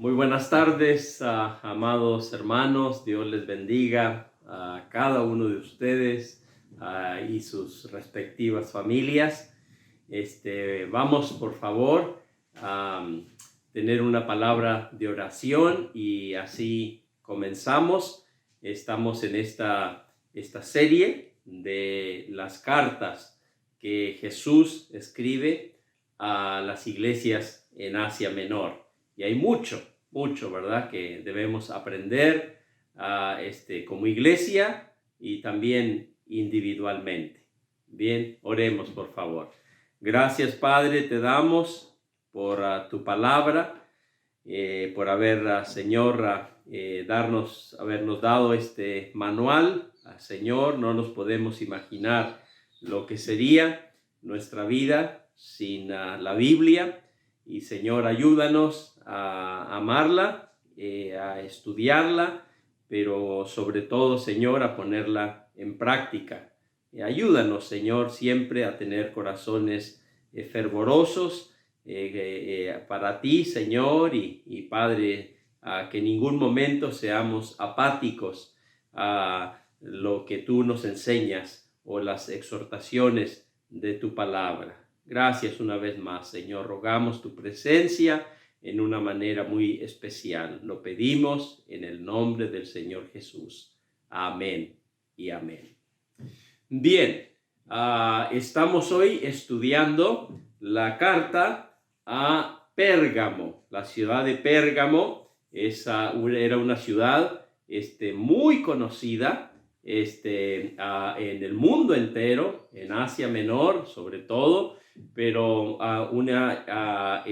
Muy buenas tardes, amados hermanos. Dios les bendiga a cada uno de ustedes y sus respectivas familias. Vamos, por favor, a tener una palabra de oración y así comenzamos. Estamos en esta serie de las cartas que Jesús escribe a las iglesias en Asia Menor. Y hay mucho, ¿verdad?, que debemos aprender como iglesia y también individualmente. Bien, oremos, por favor. Gracias, Padre, te damos por tu palabra, por haber, Señor, habernos dado este manual. Señor, no nos podemos imaginar lo que sería nuestra vida sin la Biblia. Y Señor, ayúdanos a amarla, a estudiarla, pero sobre todo, Señor, a ponerla en práctica. Ayúdanos, Señor, siempre a tener corazones fervorosos para ti, Señor, y Padre, a que en ningún momento seamos apáticos a lo que tú nos enseñas o las exhortaciones de tu palabra. Gracias una vez más, Señor. Rogamos tu presencia en una manera muy especial. Lo pedimos en el nombre del Señor Jesús. Amén y amén. Bien, estamos hoy estudiando la carta a Pérgamo. La ciudad de Pérgamo era una ciudad muy conocida en el mundo entero, en Asia Menor sobre todo, pero una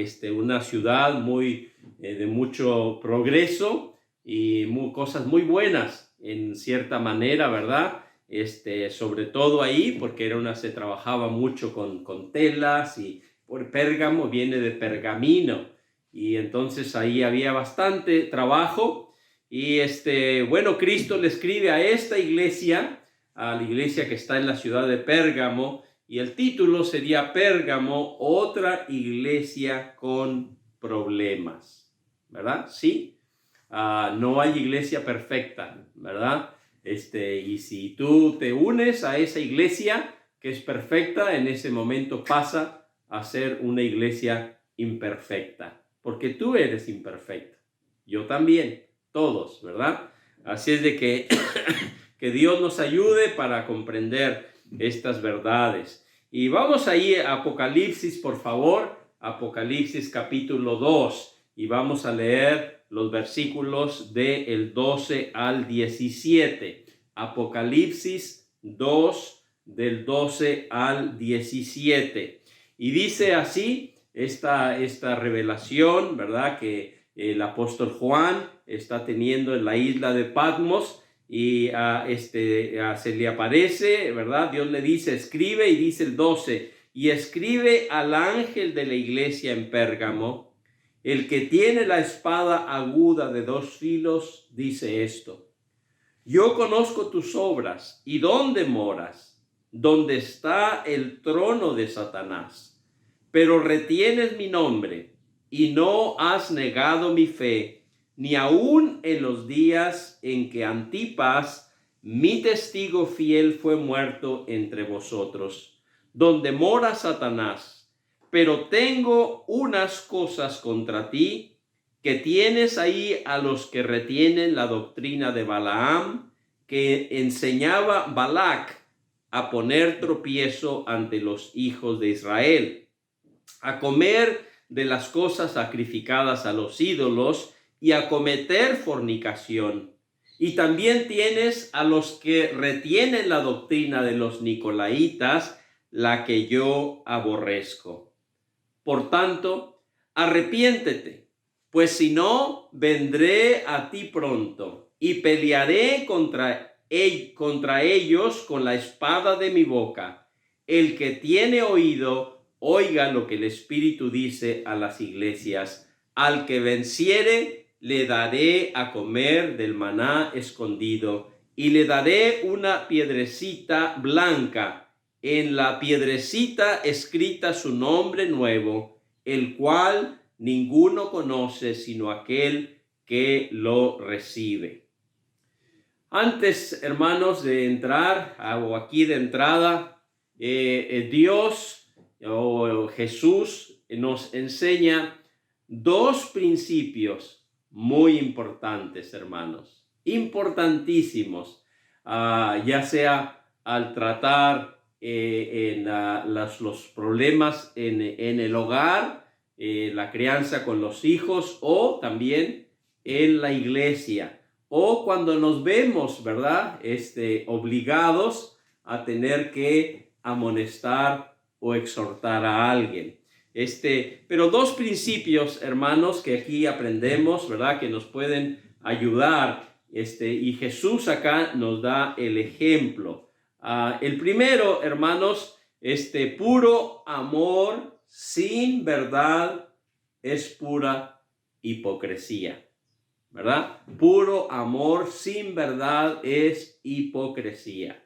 ciudad muy de mucho progreso y cosas muy buenas en cierta manera, ¿verdad? Sobre todo ahí, porque se trabajaba mucho con telas, y por Pérgamo viene de pergamino, y entonces ahí había bastante trabajo. Y Cristo le escribe a esta iglesia, a la iglesia que está en la ciudad de Pérgamo, y el título sería Pérgamo, otra iglesia con problemas, ¿verdad? Sí, no hay iglesia perfecta, ¿verdad? Y si tú te unes a esa iglesia que es perfecta, en ese momento pasa a ser una iglesia imperfecta, porque tú eres imperfecto, yo también, todos, ¿verdad? Así es de que que Dios nos ayude para comprender estas verdades. Y vamos ahí a Apocalipsis, por favor, Apocalipsis capítulo 2, y vamos a leer los versículos del 12 al 17. Apocalipsis 2, del 12 al 17. Y dice así esta revelación, ¿verdad?, que el apóstol Juan está teniendo en la isla de Patmos. Y se le aparece, ¿verdad? Dios le dice, escribe, y dice el 12, y escribe al ángel de la iglesia en Pérgamo, el que tiene la espada aguda de 2 filos, dice esto: yo conozco tus obras y dónde moras, donde está el trono de Satanás, pero retienes mi nombre y no has negado mi fe, ni aun en los días en que Antipas, mi testigo fiel, fue muerto entre vosotros, donde mora Satanás. Pero tengo unas cosas contra ti, que tienes ahí a los que retienen la doctrina de Balaam, que enseñaba Balac a poner tropiezo ante los hijos de Israel, a comer de las cosas sacrificadas a los ídolos y a cometer fornicación. Y también tienes a los que retienen la doctrina de los nicolaitas, la que yo aborrezco. Por tanto, arrepiéntete, pues si no, vendré a ti pronto y pelearé contra ellos con la espada de mi boca. El que tiene oído, oiga lo que el Espíritu dice a las iglesias. Al que venciere, le daré a comer del maná escondido, y le daré una piedrecita blanca, en la piedrecita escrita su nombre nuevo, el cual ninguno conoce sino aquel que lo recibe. Antes, hermanos, de entrar, o aquí de entrada, Dios o Jesús nos enseña dos principios muy importantes, hermanos, importantísimos, ya sea al tratar los problemas en el hogar, la crianza con los hijos, o también en la iglesia, o cuando nos vemos, ¿verdad? Obligados a tener que amonestar o exhortar a alguien. Pero dos principios, hermanos, que aquí aprendemos, ¿verdad? Que nos pueden ayudar, y Jesús acá nos da el ejemplo. El primero, hermanos, puro amor sin verdad es pura hipocresía, ¿verdad? Puro amor sin verdad es hipocresía.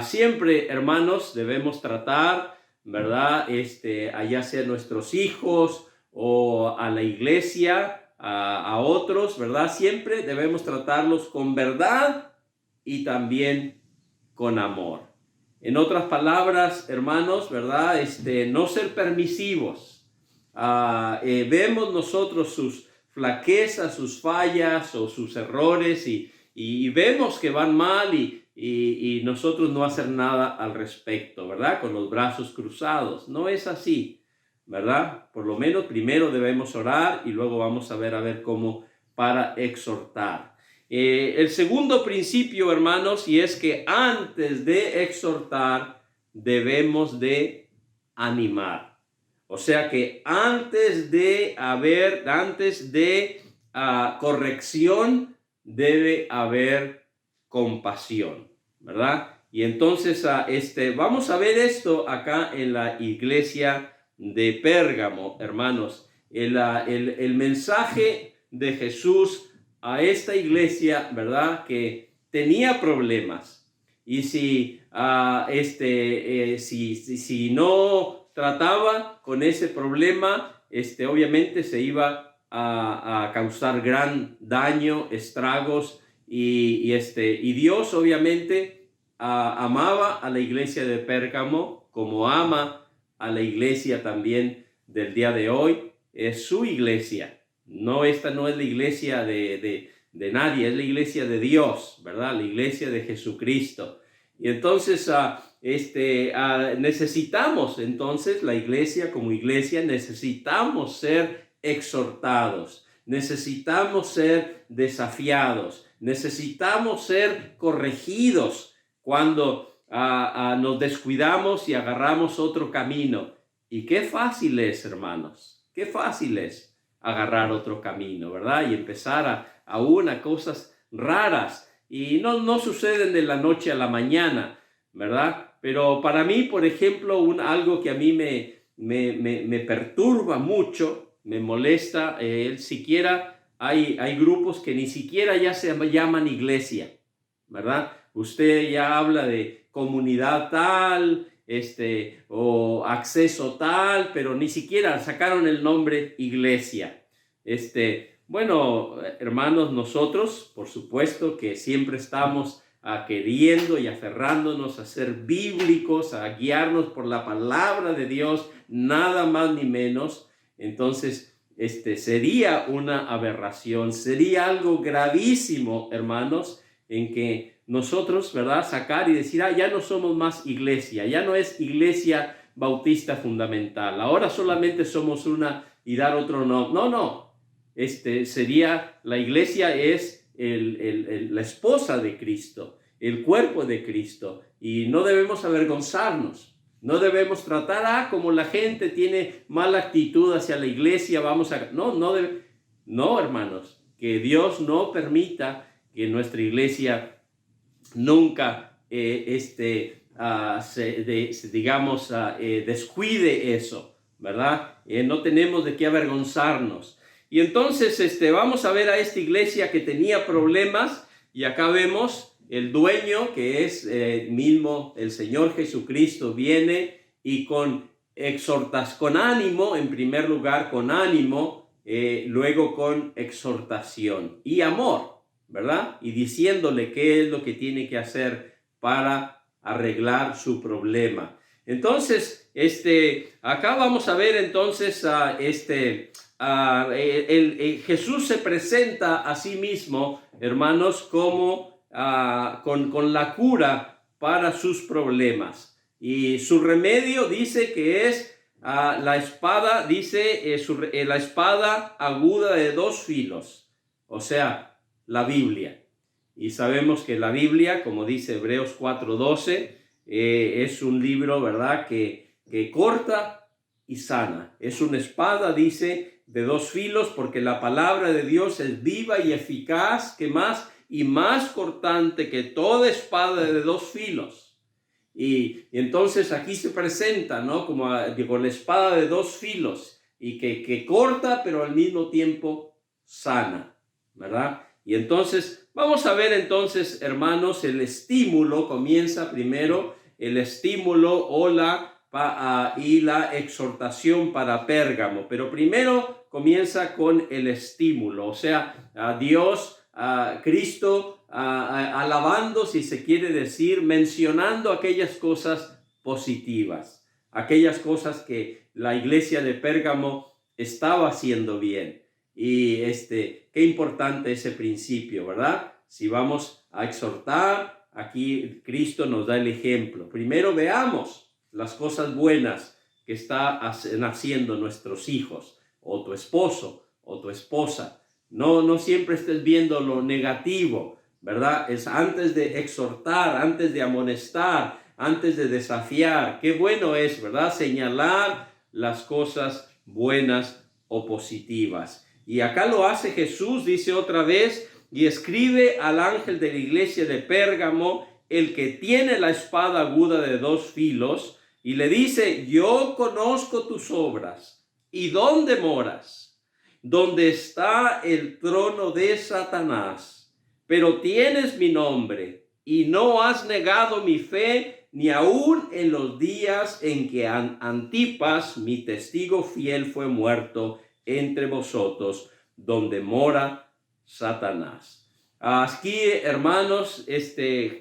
Siempre, hermanos, debemos tratar, ¿verdad? Ya sea nuestros hijos o a la iglesia, a otros, ¿verdad? Siempre debemos tratarlos con verdad y también con amor. En otras palabras, hermanos, ¿verdad? No ser permisivos. Vemos nosotros sus flaquezas, sus fallas o sus errores y vemos que van mal y nosotros no hacer nada al respecto, ¿verdad? Con los brazos cruzados. No es así, ¿verdad? Por lo menos primero debemos orar y luego vamos a ver cómo para exhortar. El segundo principio, hermanos, y es que antes de exhortar debemos de animar. O sea que antes de corrección debe haber compasión, ¿verdad? Y entonces vamos a ver esto acá en la iglesia de Pérgamo, hermanos. El mensaje de Jesús a esta iglesia, ¿verdad? Que tenía problemas. Y si no trataba con ese problema, obviamente se iba a causar gran daño, estragos, y Dios obviamente amaba a la iglesia de Pérgamo como ama a la iglesia también del día de hoy. Es su iglesia. No, esta no es la iglesia de nadie, es la iglesia de Dios, ¿verdad? La iglesia de Jesucristo. Y entonces necesitamos, entonces, la iglesia como iglesia, necesitamos ser exhortados, necesitamos ser desafiados, necesitamos ser corregidos cuando nos descuidamos y agarramos otro camino. Y qué fácil es, hermanos, qué fácil es agarrar otro camino, ¿verdad? Y empezar a cosas raras. Y no suceden de la noche a la mañana, ¿verdad? Pero para mí, por ejemplo, algo que a mí me perturba mucho, me molesta, siquiera hay grupos que ni siquiera ya se llaman iglesia, ¿verdad? Usted ya habla de comunidad tal, o acceso tal, pero ni siquiera sacaron el nombre iglesia. Bueno, hermanos, nosotros, por supuesto que siempre estamos queriendo y aferrándonos a ser bíblicos, a guiarnos por la palabra de Dios, nada más ni menos. Entonces, sería una aberración, sería algo gravísimo, hermanos, en que nosotros, ¿verdad?, sacar y decir, ya no somos más iglesia, ya no es Iglesia Bautista Fundamental, ahora solamente somos una y dar otro nombre. No. Sería, la iglesia es la esposa de Cristo, el cuerpo de Cristo, y no debemos avergonzarnos, no debemos tratar, como la gente tiene mala actitud hacia la iglesia, no, hermanos, que Dios no permita que nuestra iglesia nunca descuide eso, ¿verdad? No tenemos de qué avergonzarnos. Y entonces vamos a ver a esta iglesia que tenía problemas, y acá vemos el dueño, que es mismo el Señor Jesucristo, viene y con exhortas con ánimo, en primer lugar con ánimo, luego con exhortación y amor, ¿verdad? Y diciéndole qué es lo que tiene que hacer para arreglar su problema. Entonces, acá vamos a ver entonces Jesús se presenta a sí mismo, hermanos, como con la cura para sus problemas. Y su remedio dice que es la espada, dice la espada aguda de dos filos, o sea, la Biblia. Y sabemos que la Biblia, como dice Hebreos 4:12, es un libro, ¿verdad?, que corta y sana. Es una espada, dice, de dos filos, porque la palabra de Dios es viva y eficaz, que más y más cortante que toda espada de dos filos. Y entonces aquí se presenta, ¿no?, como con la espada de dos filos, y que corta, pero al mismo tiempo sana, ¿verdad? Y entonces vamos a ver entonces, hermanos, el estímulo. Comienza primero el estímulo y la exhortación para Pérgamo, pero primero comienza con el estímulo, o sea, a Dios, a Cristo, alabando, si se quiere decir, mencionando aquellas cosas positivas, aquellas cosas que la iglesia de Pérgamo estaba haciendo bien. Y qué importante ese principio, ¿verdad? Si vamos a exhortar, aquí Cristo nos da el ejemplo. Primero veamos las cosas buenas que están haciendo nuestros hijos, o tu esposo, o tu esposa. No siempre estés viendo lo negativo, ¿verdad? Es antes de exhortar, antes de amonestar, antes de desafiar. Qué bueno es, ¿verdad?, señalar las cosas buenas o positivas. Y acá lo hace Jesús, dice otra vez, y escribe al ángel de la iglesia de Pérgamo, el que tiene la espada aguda de dos filos, y le dice: yo conozco tus obras y dónde moras, donde está el trono de Satanás, pero tienes mi nombre y no has negado mi fe, ni aun en los días en que Antipas, mi testigo fiel, fue muerto entre vosotros, donde mora Satanás. Aquí, hermanos,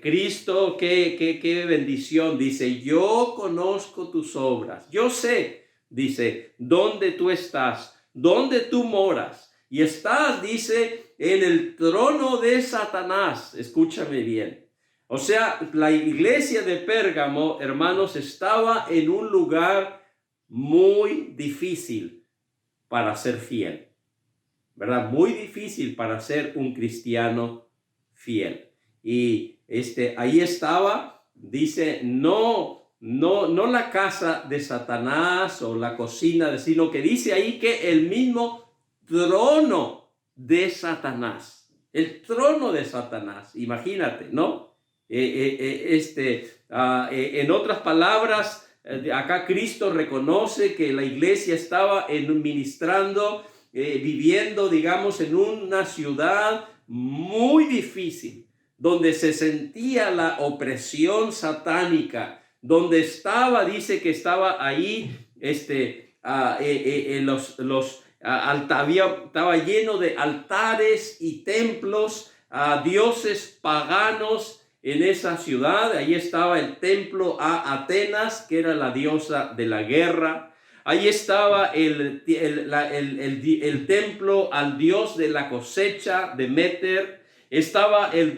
Cristo, qué bendición. Dice: yo conozco tus obras, yo sé, dice, dónde tú estás, dónde tú moras, y estás, dice, en el trono de Satanás. Escúchame bien. O sea, la iglesia de Pérgamo, hermanos, estaba en un lugar muy difícil para ser fiel, ¿verdad? Muy difícil para ser un cristiano fiel. Y ahí estaba, dice, no la casa de Satanás o la cocina, sino que dice ahí que el mismo trono de Satanás, el trono de Satanás, imagínate, ¿no? En otras palabras, acá Cristo reconoce que la iglesia estaba ministrando, viviendo, digamos, en una ciudad muy difícil, donde se sentía la opresión satánica, donde dice que estaba ahí, estaba lleno de altares y templos a dioses paganos en esa ciudad. Ahí estaba el templo a Atenas, que era la diosa de la guerra. Ahí estaba el templo al dios de la cosecha, Demeter. Estaba el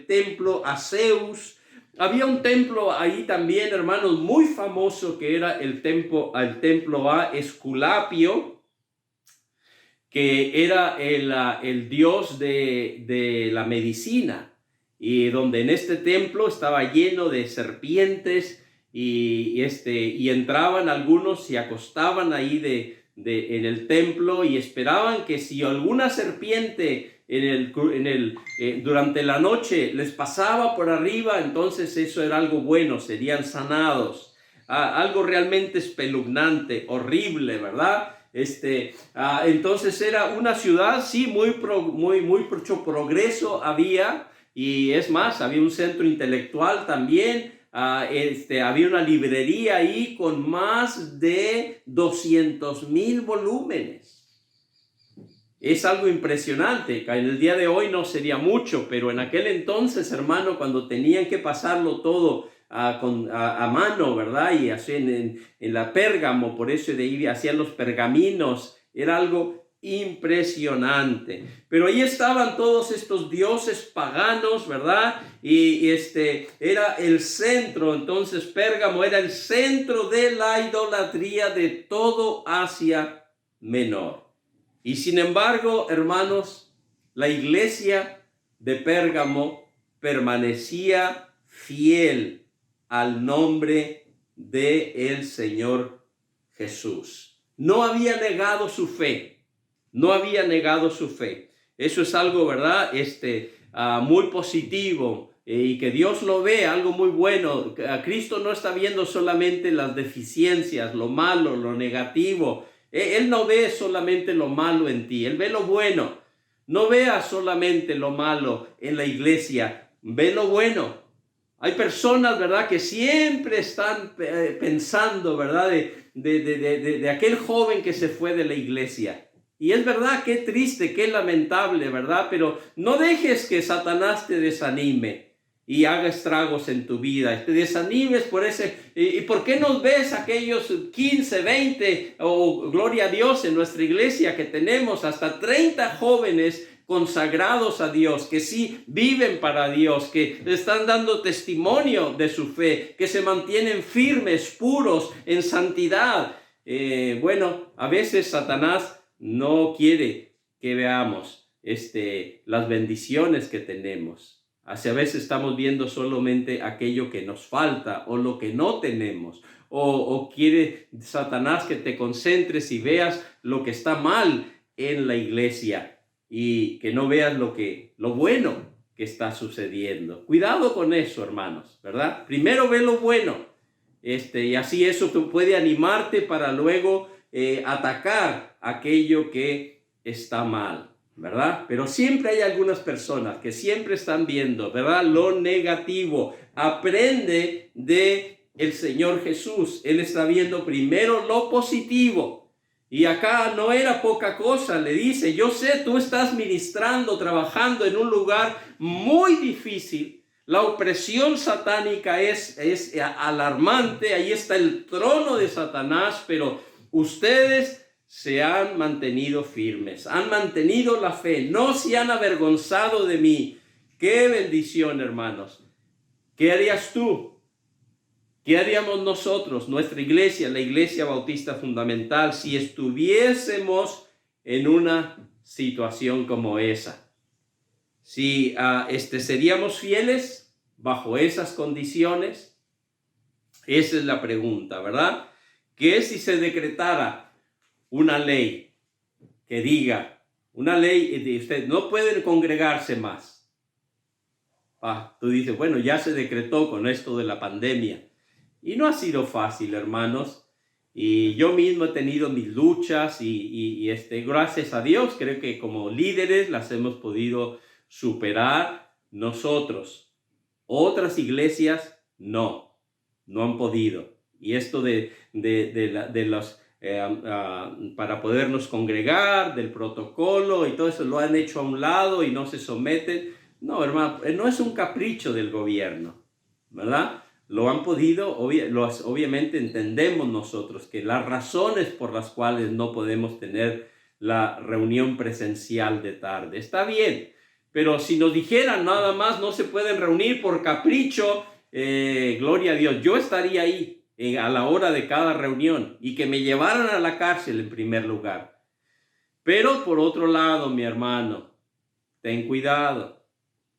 templo a Zeus. Había un templo ahí también, hermanos, muy famoso, que era el templo a Esculapio, que era el dios de la medicina, y donde en este templo estaba lleno de serpientes, y entraban algunos, se acostaban ahí en el templo y esperaban que si alguna serpiente durante la noche les pasaba por arriba, entonces eso era algo bueno, serían sanados. Algo realmente espeluznante, horrible, ¿verdad? Entonces era una ciudad, sí, mucho progreso había, y es más, había un centro intelectual también, había una librería ahí con más de 200,000 volúmenes. Es algo impresionante. En el día de hoy no sería mucho, pero en aquel entonces, hermano, cuando tenían que pasarlo todo a mano, ¿verdad? Y así en la Pérgamo, por eso de ahí hacían los pergaminos, era algo impresionante. Pero ahí estaban todos estos dioses paganos, ¿verdad? Y era el centro. Entonces Pérgamo era el centro de la idolatría de todo Asia Menor. Y sin embargo, hermanos, la iglesia de Pérgamo permanecía fiel al nombre del Señor Jesús. No había negado su fe. No había negado su fe. Eso es algo, ¿verdad? Muy positivo y que Dios lo ve, algo muy bueno. Cristo no está viendo solamente las deficiencias, lo malo, lo negativo. Él no ve solamente lo malo en ti, Él ve lo bueno. No vea solamente lo malo en la iglesia, ve lo bueno. Hay personas, ¿verdad?, que siempre están pensando, ¿verdad?, de aquel joven que se fue de la iglesia. Y es verdad, qué triste, qué lamentable, ¿verdad? Pero no dejes que Satanás te desanime y haga estragos en tu vida. Te desanimes por ese. ¿Y por qué no ves aquellos 15, 20, o gloria a Dios, en nuestra iglesia que tenemos hasta 30 jóvenes consagrados a Dios, que sí viven para Dios, que están dando testimonio de su fe, que se mantienen firmes, puros, en santidad? Bueno, a veces Satanás no quiere que veamos las bendiciones que tenemos. A veces estamos viendo solamente aquello que nos falta o lo que no tenemos. O quiere Satanás que te concentres y veas lo que está mal en la iglesia y que no veas lo bueno que está sucediendo. Cuidado con eso, hermanos, ¿verdad? Primero ve lo bueno, y así eso puede animarte para luego atacar aquello que está mal, ¿verdad? Pero siempre hay algunas personas que siempre están viendo, ¿verdad?, lo negativo. Aprende de el Señor Jesús. Él está viendo primero lo positivo. Y acá no era poca cosa, le dice: yo sé, tú estás ministrando, trabajando en un lugar muy difícil. La opresión satánica es alarmante. Ahí está el trono de Satanás, pero ustedes se han mantenido firmes, han mantenido la fe, no se han avergonzado de mí. ¡Qué bendición, hermanos! ¿Qué harías tú? ¿Qué haríamos nosotros, nuestra iglesia, la Iglesia Bautista Fundamental, si estuviésemos en una situación como esa? Si seríamos fieles bajo esas condiciones. Esa es la pregunta, ¿verdad? ¿Qué si se decretara una ley que diga, una ley de usted no pueden congregarse más? Tú dices, bueno, ya se decretó con esto de la pandemia. Y no ha sido fácil, hermanos. Y yo mismo he tenido mis luchas y gracias a Dios, creo que como líderes las hemos podido superar nosotros. Otras iglesias no han podido. Y esto para podernos congregar, del protocolo y todo eso, lo han hecho a un lado y no se someten. No, hermano, no es un capricho del gobierno, ¿verdad? Lo han podido, obviamente entendemos nosotros que las razones por las cuales no podemos tener la reunión presencial de tarde. Está bien, pero si nos dijeran nada más no se pueden reunir por capricho, gloria a Dios, yo estaría ahí a la hora de cada reunión y que me llevaran a la cárcel en primer lugar. Pero por otro lado, mi hermano, ten cuidado,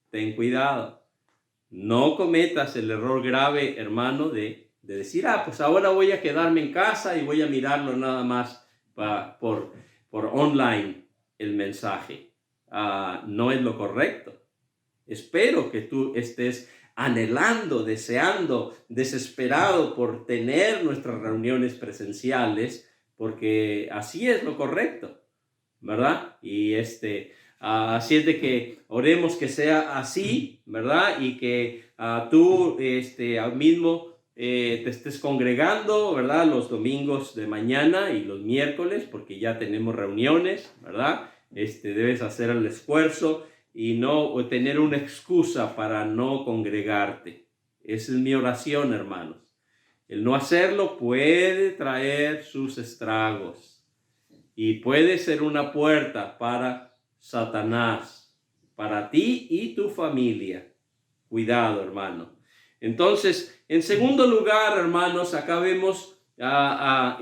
ten cuidado. No cometas el error grave, hermano, de decir, pues ahora voy a quedarme en casa y voy a mirarlo nada más por online el mensaje. No es lo correcto. Espero que tú estés anhelando, deseando, desesperado por tener nuestras reuniones presenciales, porque así es lo correcto, ¿verdad? Y Así es de que oremos que sea así, ¿verdad? Y que tú mismo te estés congregando, ¿verdad? Los domingos de mañana y los miércoles, porque ya tenemos reuniones, ¿verdad? Debes hacer el esfuerzo y no tener una excusa para no congregarte. Esa es mi oración, hermanos. El no hacerlo puede traer sus estragos y puede ser una puerta para Satanás, para ti y tu familia. Cuidado, hermano. Entonces, en segundo lugar, hermanos, acá vemos a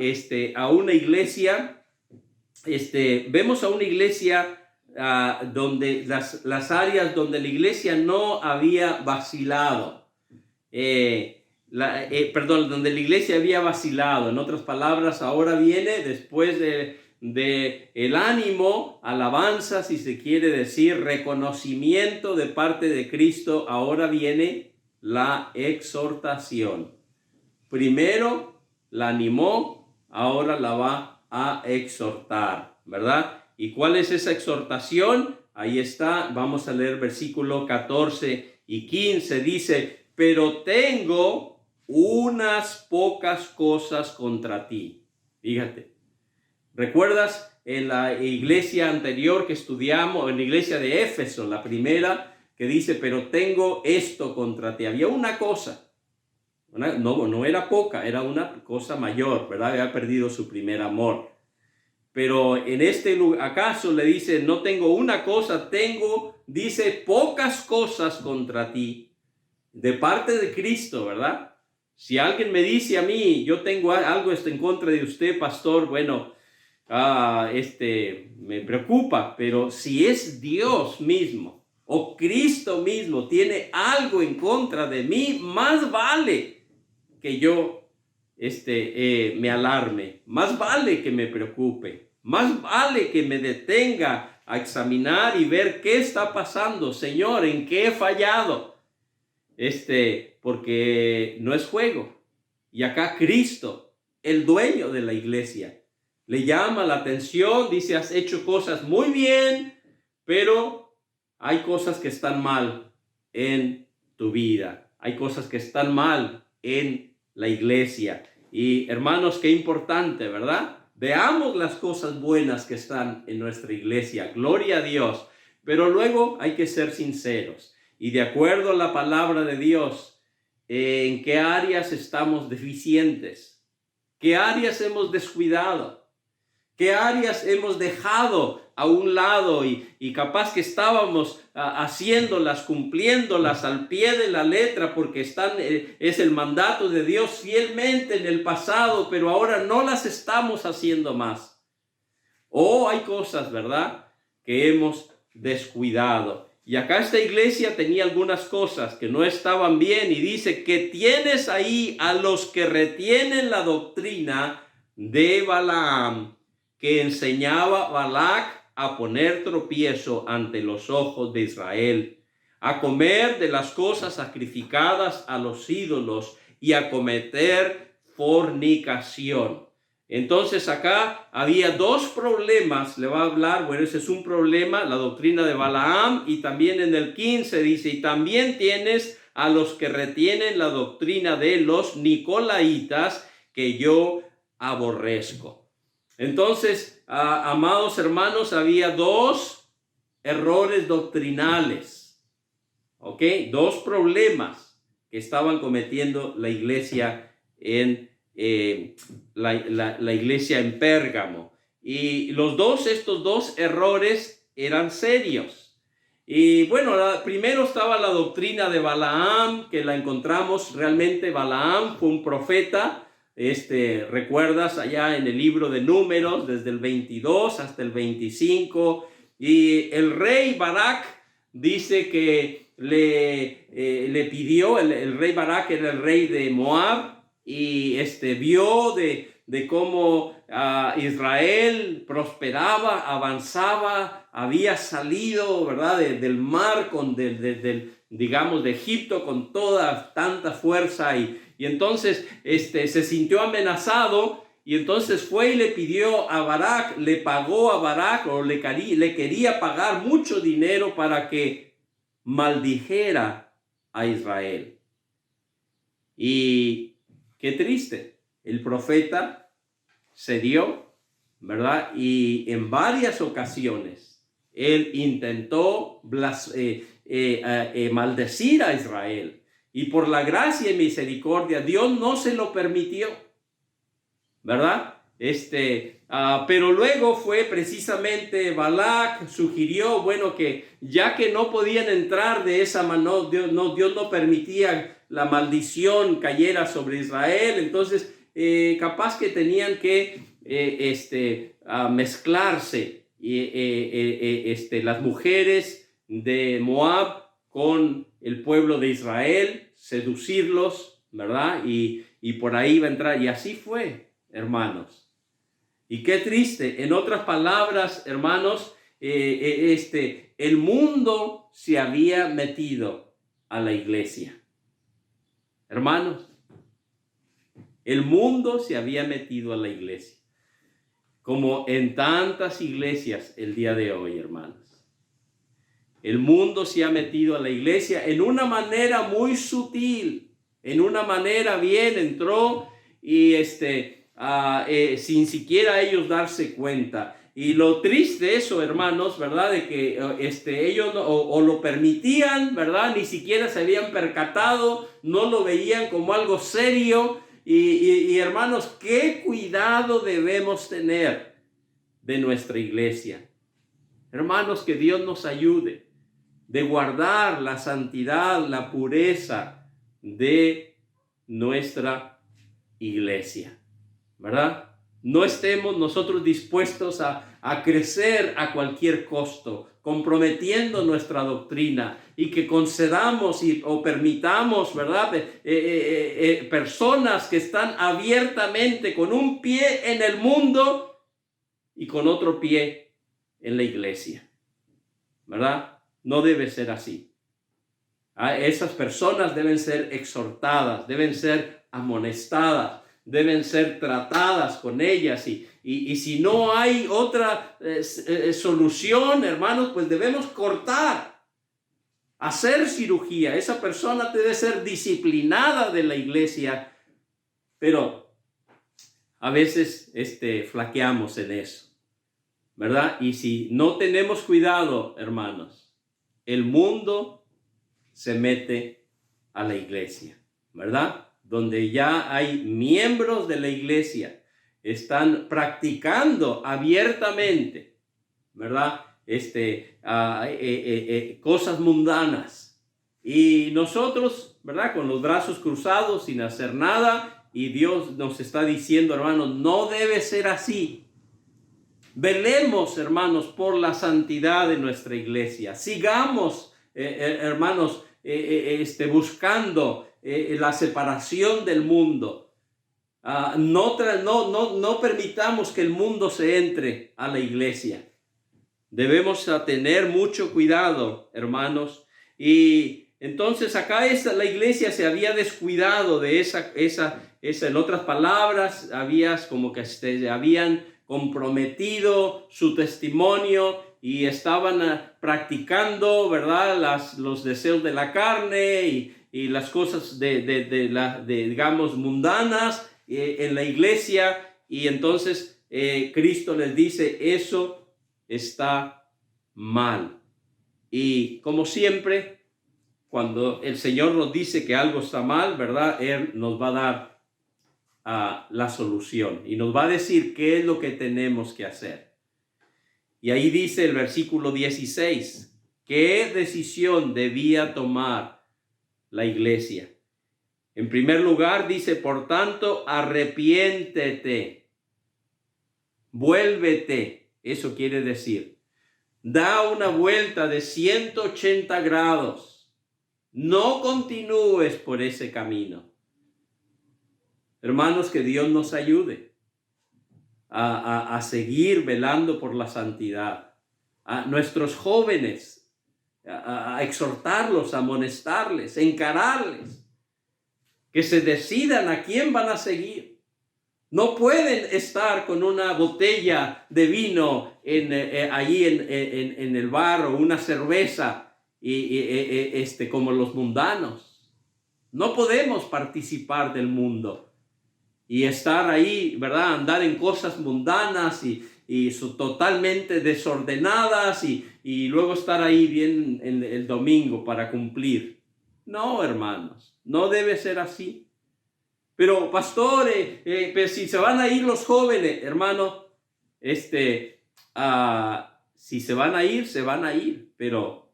una iglesia, vemos a una iglesia donde las áreas donde la iglesia no había vacilado. Donde la iglesia había vacilado. En otras palabras, ahora viene después de el ánimo, alabanza, si se quiere decir, reconocimiento de parte de Cristo, ahora viene la exhortación. Primero la animó, ahora la va a exhortar, ¿verdad? ¿Y cuál es esa exhortación? Ahí está, vamos a leer versículo 14 y 15, dice: pero tengo unas pocas cosas contra ti. Fíjate, ¿recuerdas en la iglesia anterior que estudiamos, en la iglesia de Éfeso, la primera, que dice: pero tengo esto contra ti? Había una cosa, no era poca, era una cosa mayor, ¿verdad? Había perdido su primer amor. Pero en acaso le dice: no tengo una cosa, dice, pocas cosas contra ti, de parte de Cristo, ¿verdad? Si alguien me dice a mí: yo tengo algo en contra de usted, pastor, bueno, me preocupa. Pero si es Dios mismo o Cristo mismo tiene algo en contra de mí, más vale que yo me alarme, más vale que me preocupe, más vale que me detenga a examinar y ver qué está pasando. Señor, ¿en qué he fallado? Porque no es juego. Y acá Cristo, el dueño de la iglesia, le llama la atención, dice: has hecho cosas muy bien, pero hay cosas que están mal en tu vida. Hay cosas que están mal en la iglesia. Y hermanos, qué importante, ¿verdad? Veamos las cosas buenas que están en nuestra iglesia. Gloria a Dios. Pero luego hay que ser sinceros. Y de acuerdo a la palabra de Dios, ¿en qué áreas estamos deficientes? ¿Qué áreas hemos descuidado? ¿Qué áreas hemos dejado a un lado y capaz que estábamos haciéndolas, cumpliéndolas al pie de la letra, porque es el mandato de Dios fielmente en el pasado, pero ahora no las estamos haciendo más? O hay cosas, ¿verdad?, que hemos descuidado. Y acá esta iglesia tenía algunas cosas que no estaban bien, y dice que tienes ahí a los que retienen la doctrina de Balaam, que enseñaba Balac a poner tropiezo ante los ojos de Israel, a comer de las cosas sacrificadas a los ídolos y a cometer fornicación. Entonces acá había dos problemas, le va a hablar. Bueno, ese es un problema, la doctrina de Balaam, y también en el 15 dice: y también tienes a los que retienen la doctrina de los nicolaitas, que yo aborrezco. Entonces, amados hermanos, había dos errores doctrinales, ¿ok? Dos problemas que estaban cometiendo la iglesia en la iglesia en Pérgamo. Y estos dos errores eran serios. Y bueno, primero estaba la doctrina de Balaam, que la encontramos realmente. Balaam fue un profeta. Recuerdas allá en el libro de Números, desde el 22 hasta el 25, y el rey Barak dice que le pidió, el rey Barak era el rey de Moab, y vio de cómo Israel prosperaba, avanzaba, había salido, ¿verdad?, del mar, digamos, de Egipto con tanta fuerza, y entonces se sintió amenazado, Y entonces fue y le pidió a Barak, le pagó a Barak, o le quería pagar mucho dinero para que maldijera a Israel. Y qué triste, el profeta cedió, ¿verdad? Y en varias ocasiones él intentó maldecir a Israel. Y por la gracia y misericordia, Dios no se lo permitió, ¿verdad? Pero luego fue precisamente Balac sugirió, bueno, que ya que no podían entrar de esa manera, Dios no permitía la maldición cayera sobre Israel, entonces capaz que tenían que mezclarse las mujeres de Moab con el pueblo de Israel, seducirlos, ¿verdad? Y por ahí va a entrar, y así fue, hermanos. Y qué triste, en otras palabras, hermanos, el mundo se había metido a la iglesia. Hermanos, el mundo se había metido a la iglesia, como en tantas iglesias el día de hoy, hermanos. El mundo se ha metido a la iglesia en una manera muy sutil, en una manera bien entró y sin siquiera ellos darse cuenta. Y lo triste eso, hermanos, ¿verdad? De que ellos o lo permitían, ¿verdad? Ni siquiera se habían percatado, no lo veían como algo serio. Y hermanos, qué cuidado debemos tener de nuestra iglesia. Hermanos, que Dios nos ayude de guardar la santidad, la pureza de nuestra iglesia, ¿verdad? No estemos nosotros dispuestos a crecer a cualquier costo, comprometiendo nuestra doctrina, y que concedamos o permitamos, ¿verdad? Personas que están abiertamente con un pie en el mundo y con otro pie en la iglesia, ¿verdad? No debe ser así. Esas personas deben ser exhortadas, deben ser amonestadas, deben ser tratadas con ellas, y si no hay otra solución, hermanos, pues debemos cortar, hacer cirugía. Esa persona debe ser disciplinada de la iglesia, pero a veces flaqueamos en eso, ¿verdad? Y si no tenemos cuidado, hermanos, el mundo se mete a la iglesia, ¿verdad? Donde ya hay miembros de la iglesia, están practicando abiertamente, ¿verdad? Cosas mundanas. Y nosotros, ¿verdad? Con los brazos cruzados, sin hacer nada, y Dios nos está diciendo, hermanos, no debe ser así. Velemos, hermanos, por la santidad de nuestra iglesia. Sigamos, hermanos, buscando la separación del mundo. No permitamos que el mundo se entre a la iglesia. Debemos tener mucho cuidado, hermanos. Y entonces acá la iglesia se había descuidado de esa, en otras palabras, como que habían comprometido su testimonio y estaban practicando, ¿verdad? Los deseos de la carne y las cosas digamos, mundanas en la iglesia. Y entonces Cristo les dice, eso está mal. Y como siempre, cuando el Señor nos dice que algo está mal, ¿verdad? Él nos va a dar la solución y nos va a decir qué es lo que tenemos que hacer. Y ahí dice el versículo 16, ¿qué decisión debía tomar la iglesia? En primer lugar dice, por tanto, arrepiéntete, vuélvete. Eso quiere decir, da una vuelta de 180 grados. No continúes por ese camino. Hermanos, que Dios nos ayude a seguir velando por la santidad. A nuestros jóvenes, a exhortarlos, a amonestarles, encararles, que se decidan a quién van a seguir. No pueden estar con una botella de vino allí en el bar o una cerveza como los mundanos. No podemos participar del mundo y estar ahí, ¿verdad? Andar en cosas mundanas y totalmente desordenadas y luego estar ahí bien el domingo para cumplir. No, hermanos, no debe ser así. Pero pastor, pues si se van a ir los jóvenes, hermano, si se van a ir, pero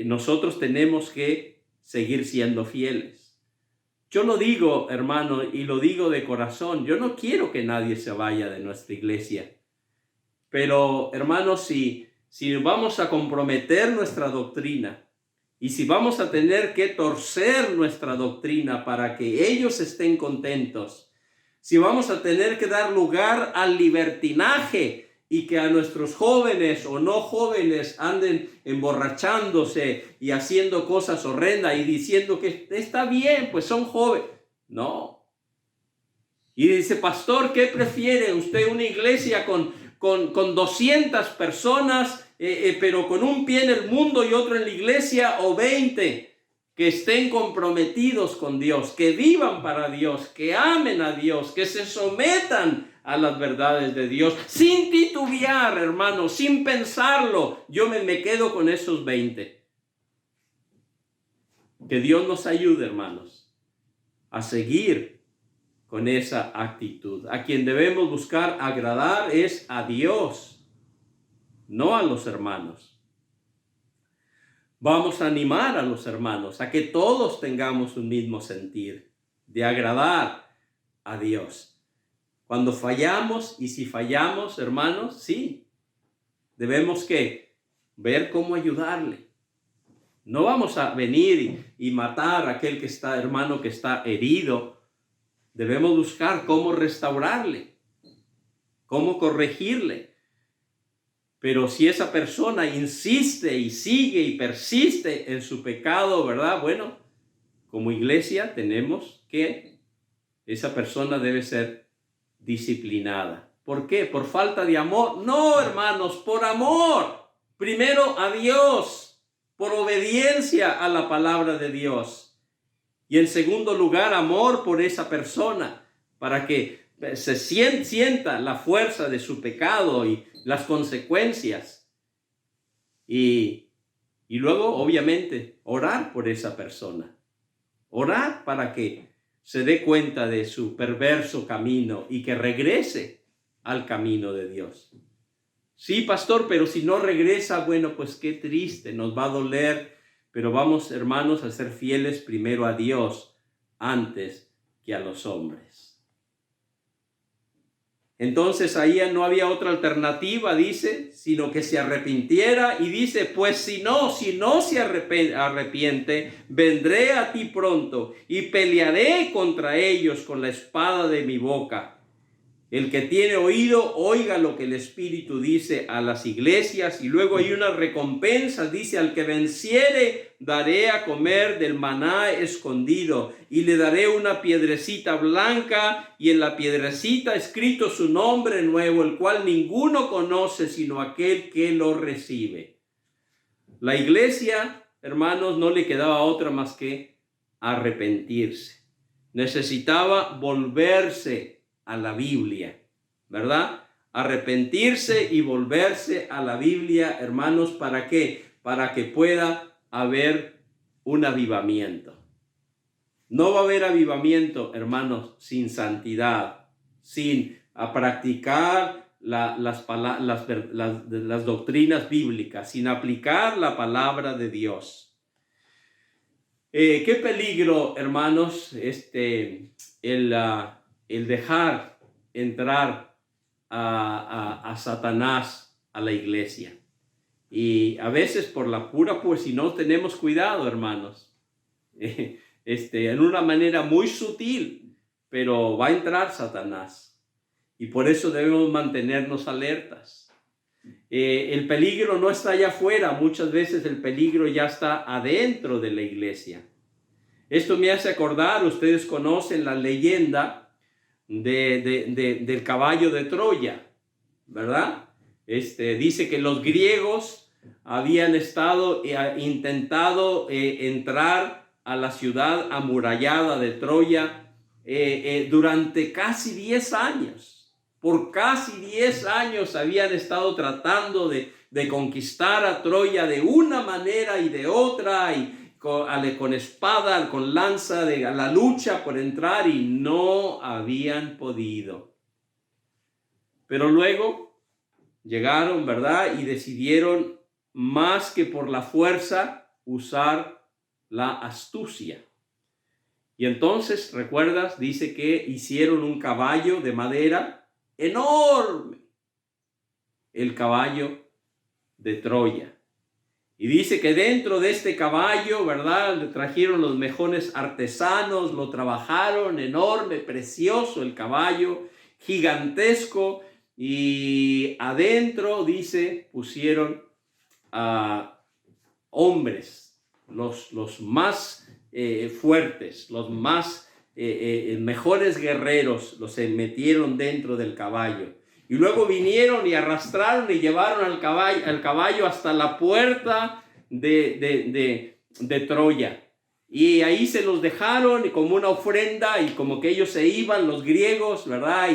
nosotros tenemos que seguir siendo fieles. Yo lo digo, hermano, y lo digo de corazón, yo no quiero que nadie se vaya de nuestra iglesia. Pero, hermano, si vamos a comprometer nuestra doctrina, y si vamos a tener que torcer nuestra doctrina para que ellos estén contentos, si vamos a tener que dar lugar al libertinaje y que a nuestros jóvenes o no jóvenes anden emborrachándose y haciendo cosas horrendas y diciendo que está bien, pues son jóvenes. No. Y dice, pastor, ¿qué prefiere usted? ¿Una iglesia con 200 personas, pero con un pie en el mundo y otro en la iglesia, o 20 que estén comprometidos con Dios, que vivan para Dios, que amen a Dios, que se sometan a las verdades de Dios, sin titubear, hermano, sin pensarlo? Yo me quedo con esos 20. Que Dios nos ayude, hermanos, a seguir con esa actitud. A quien debemos buscar agradar es a Dios, no a los hermanos. Vamos a animar a los hermanos a que todos tengamos un mismo sentir de agradar a Dios. Cuando fallamos, y si fallamos, hermanos, sí, debemos que ver cómo ayudarle. No vamos a venir y matar a aquel que está, hermano, que está herido. Debemos buscar cómo restaurarle, cómo corregirle. Pero si esa persona insiste y sigue y persiste en su pecado, ¿verdad? Bueno, como iglesia tenemos que esa persona debe ser disciplinada. ¿Por qué? ¿Por falta de amor? No, hermanos, por amor. Primero a Dios, por obediencia a la palabra de Dios. Y en segundo lugar, amor por esa persona, para que se sienta la fuerza de su pecado y las consecuencias. Y luego, obviamente, orar por esa persona. Orar para que se dé cuenta de su perverso camino y que regrese al camino de Dios. Sí, pastor, pero si no regresa, bueno, pues qué triste, nos va a doler. Pero vamos, hermanos, a ser fieles primero a Dios antes que a los hombres. Entonces ahí no había otra alternativa, dice, sino que se arrepintiera. Y dice, pues si no se arrepiente, vendré a ti pronto y pelearé contra ellos con la espada de mi boca. El que tiene oído, oiga lo que el Espíritu dice a las iglesias. Y luego hay una recompensa, dice, al que venciere, daré a comer del maná escondido. Y le daré una piedrecita blanca, y en la piedrecita escrito su nombre nuevo, el cual ninguno conoce, sino aquel que lo recibe. La iglesia, hermanos, no le quedaba otra más que arrepentirse. Necesitaba volverse a la Biblia, ¿verdad? Arrepentirse y volverse a la Biblia, hermanos, ¿para qué? Para que pueda haber un avivamiento. No va a haber avivamiento, hermanos, sin santidad, sin practicar las doctrinas bíblicas, sin aplicar la palabra de Dios. Qué peligro, hermanos, el dejar entrar a Satanás a la iglesia. Y a veces por la pura, pues si no tenemos cuidado, hermanos, en una manera muy sutil, pero va a entrar Satanás. Y por eso debemos mantenernos alertas. El peligro no está allá afuera, muchas veces el peligro ya está adentro de la iglesia. Esto me hace acordar, ustedes conocen la leyenda, del caballo de Troya, ¿verdad? Dice que los griegos habían intentado entrar a la ciudad amurallada de Troya durante casi 10 años. Por casi 10 años habían estado tratando de conquistar a Troya de una manera y de otra, y con espada, con lanza, a la lucha por entrar, y no habían podido. Pero luego llegaron, ¿verdad? Y decidieron, más que por la fuerza, usar la astucia. Y entonces, ¿recuerdas? Dice que hicieron un caballo de madera enorme, el caballo de Troya. Y dice que dentro de este caballo, ¿verdad?, le trajeron los mejores artesanos, lo trabajaron, enorme, precioso el caballo, gigantesco. Y adentro, dice, pusieron a hombres, los más fuertes, los más mejores guerreros, los metieron dentro del caballo. Y luego vinieron y arrastraron y llevaron al caballo hasta la puerta de Troya. Y ahí se los dejaron como una ofrenda, y como que ellos se iban, los griegos, ¿verdad?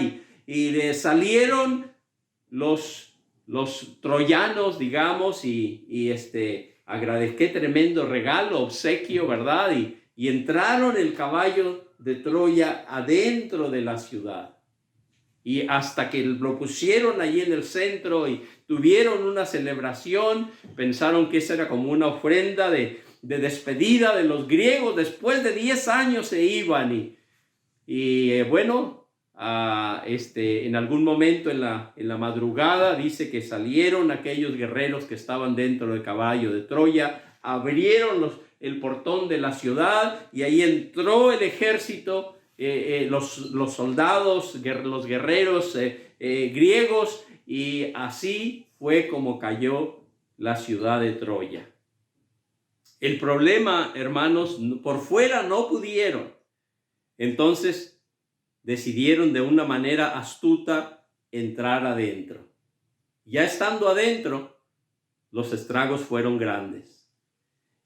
Y salieron los troyanos, digamos, y qué tremendo regalo, obsequio, ¿verdad? Y entraron el caballo de Troya adentro de la ciudad. Y hasta que lo pusieron allí en el centro y tuvieron una celebración, pensaron que esa era como una ofrenda de despedida de los griegos. Después de 10 años se iban bueno, en algún momento en la madrugada dice que salieron aquellos guerreros que estaban dentro del caballo de Troya, abrieron el portón de la ciudad, y ahí entró el ejército, los soldados, los guerreros griegos, y así fue como cayó la ciudad de Troya. El problema, hermanos, por fuera no pudieron. Entonces decidieron de una manera astuta entrar adentro. Ya estando adentro, los estragos fueron grandes.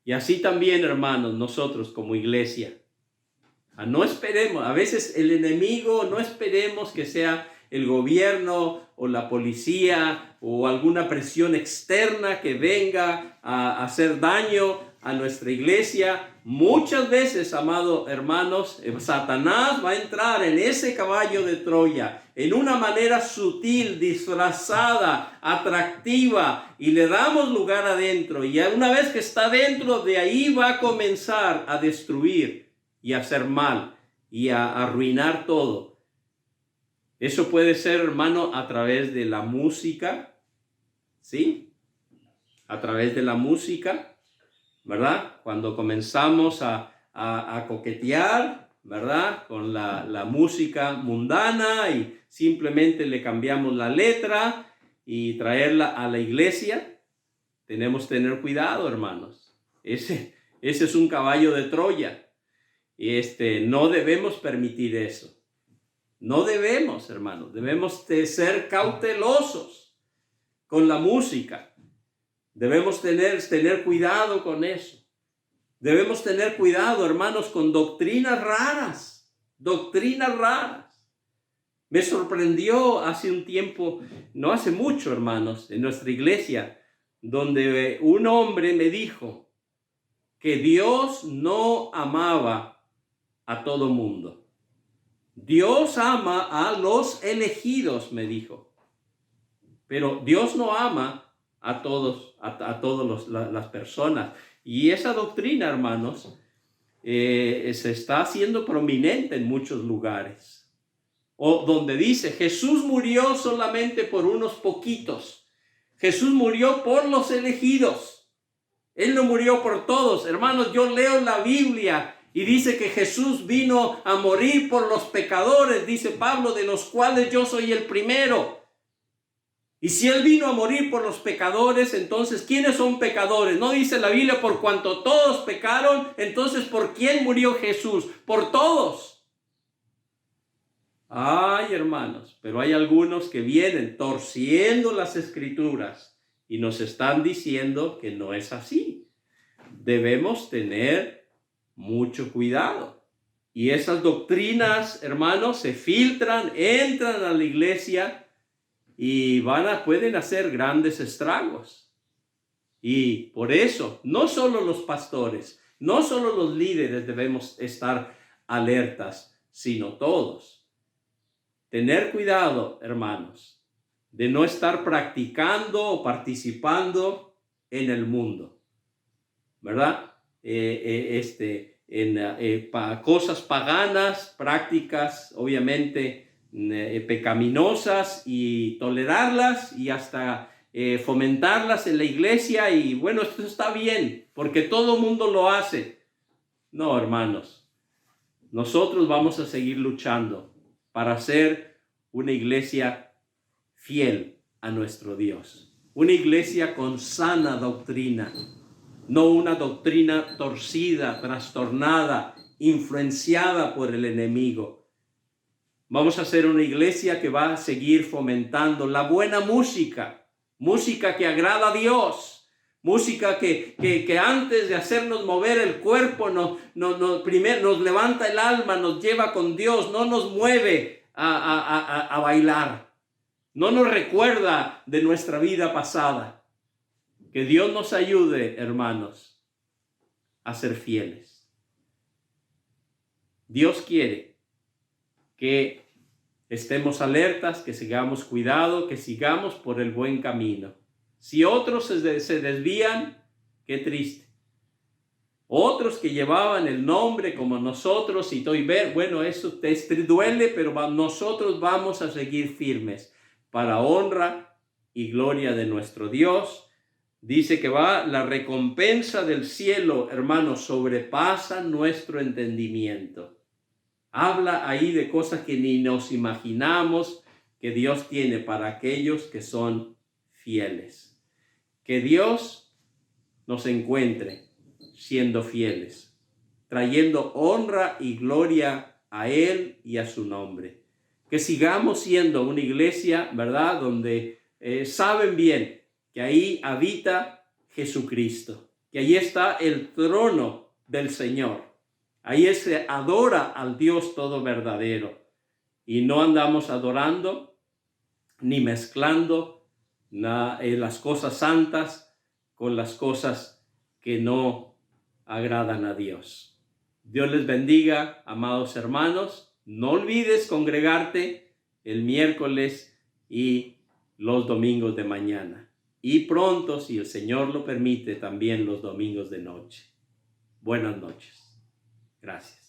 Y así también, hermanos, nosotros como iglesia, no esperemos, a veces el enemigo, no esperemos que sea el gobierno o la policía o alguna presión externa que venga a hacer daño a nuestra iglesia. Muchas veces, amados hermanos, Satanás va a entrar en ese caballo de Troya en una manera sutil, disfrazada, atractiva, y le damos lugar adentro. Y una vez que está dentro, de ahí va a comenzar a destruir y a hacer mal y a arruinar todo. Eso puede ser, hermano, a través de la música, ¿sí? A través de la música, ¿verdad? Cuando comenzamos a coquetear, ¿verdad?, con la música mundana, y simplemente le cambiamos la letra y traerla a la iglesia, tenemos que tener cuidado, hermanos. Ese es un caballo de Troya. No debemos permitir eso. No debemos, hermanos. Debemos ser cautelosos con la música. Debemos tener cuidado con eso. Debemos tener cuidado, hermanos, con doctrinas raras. Doctrinas raras. Me sorprendió hace un tiempo, no hace mucho, hermanos, en nuestra iglesia, donde un hombre me dijo que Dios no amaba a todo mundo. Dios ama a los elegidos, me dijo. Pero Dios no ama a todas las personas. Y esa doctrina, hermanos, se está haciendo prominente en muchos lugares. O donde dice, Jesús murió solamente por unos poquitos. Jesús murió por los elegidos. Él no murió por todos. Hermanos, yo leo la Biblia y dice que Jesús vino a morir por los pecadores, dice Pablo, de los cuales yo soy el primero. Y si Él vino a morir por los pecadores, entonces, ¿quiénes son pecadores? No dice la Biblia, por cuanto todos pecaron, entonces, ¿por quién murió Jesús? Por todos. Ay, hermanos, pero hay algunos que vienen torciendo las escrituras y nos están diciendo que no es así. Debemos tener mucho cuidado. Y esas doctrinas, hermanos, se filtran, entran a la iglesia y pueden hacer grandes estragos. Y por eso, no solo los pastores, no solo los líderes debemos estar alertas, sino todos. Tener cuidado, hermanos, de no estar practicando o participando en el mundo, ¿verdad? Cosas paganas, prácticas obviamente pecaminosas, y tolerarlas y hasta fomentarlas en la iglesia. Y bueno, esto está bien porque todo mundo lo hace. No, hermanos, nosotros vamos a seguir luchando para ser una iglesia fiel a nuestro Dios, una iglesia con sana doctrina, no una doctrina torcida, trastornada, influenciada por el enemigo. Vamos a ser una iglesia que va a seguir fomentando la buena música, música que agrada a Dios, música que antes de hacernos mover el cuerpo, primero nos levanta el alma, nos lleva con Dios, no nos mueve a bailar, no nos recuerda de nuestra vida pasada. Que Dios nos ayude, hermanos, a ser fieles. Dios quiere que estemos alertas, que sigamos cuidado, que sigamos por el buen camino. Si otros se desvían, qué triste. Otros que llevaban el nombre como nosotros, y bueno, eso te duele, pero nosotros vamos a seguir firmes para honra y gloria de nuestro Dios. Dice que la recompensa del cielo, hermanos, sobrepasa nuestro entendimiento. Habla ahí de cosas que ni nos imaginamos que Dios tiene para aquellos que son fieles. Que Dios nos encuentre siendo fieles, trayendo honra y gloria a Él y a su nombre. Que sigamos siendo una iglesia, ¿verdad?, donde saben bien que ahí habita Jesucristo, que ahí está el trono del Señor. Ahí se adora al Dios todo verdadero. Y no andamos adorando ni mezclando las cosas santas con las cosas que no agradan a Dios. Dios les bendiga, amados hermanos. No olvides congregarte el miércoles y los domingos de mañana. Y pronto, si el Señor lo permite, también los domingos de noche. Buenas noches. Gracias.